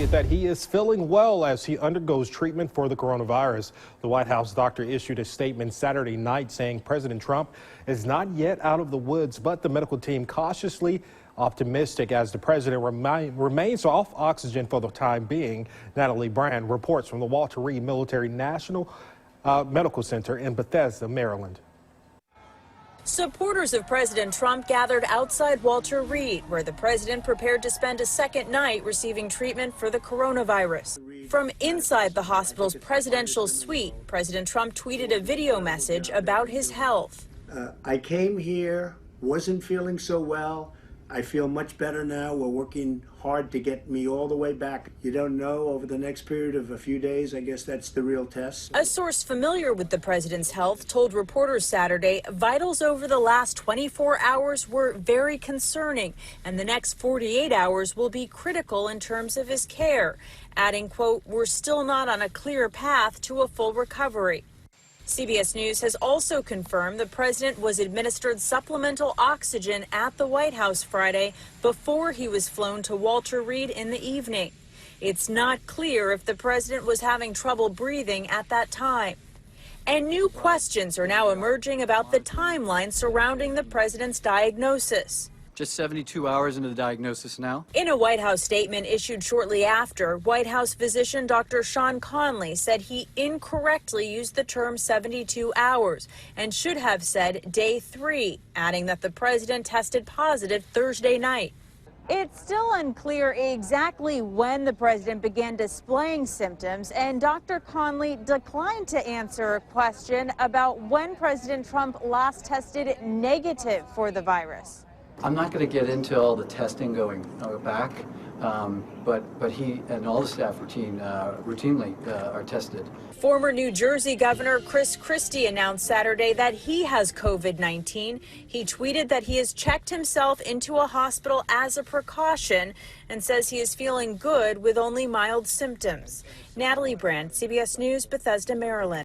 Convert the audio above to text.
stated that he is feeling well as he undergoes treatment for the coronavirus. The White House doctor issued a statement Saturday night saying President Trump is not yet out of the woods, but the medical team cautiously optimistic as the president remains off oxygen for the time being. Natalie Brand reports from the Walter Reed Military National Medical Center in Bethesda, Maryland. Supporters of President Trump gathered outside Walter Reed, where the president prepared to spend a second night receiving treatment for the coronavirus. From inside the hospital's presidential suite, President Trump tweeted a video message about his health. I came here, wasn't feeling so well. I feel much better now. We're working hard to get me all the way back. You don't know, over the next period of a few days, I guess that's the real test. A source familiar with the president's health told reporters Saturday vitals over the last 24 hours were very concerning, and the next 48 hours will be critical in terms of his care, adding, quote, "We're still not on a clear path to a full recovery." CBS News has also confirmed the president was administered supplemental oxygen at the White House Friday before he was flown to Walter Reed in the evening. It's not clear if the president was having trouble breathing at that time. And new questions are now emerging about the timeline surrounding the president's diagnosis. Just 72 hours into the diagnosis now. In a White House statement issued shortly after, White House physician Dr. Sean Conley said he incorrectly used the term 72 hours and should have said day 3, adding that the president tested positive Thursday night. It's still unclear exactly when the president began displaying symptoms, and Dr. Conley declined to answer a question about when President Trump last tested negative for the virus. I'm not going to get into all the testing going back, but he and all the staff routinely are tested. Former New Jersey Governor Chris Christie announced Saturday that he has COVID-19. He tweeted that he has checked himself into a hospital as a precaution and says he is feeling good with only mild symptoms. Natalie Brand, CBS News, Bethesda, Maryland.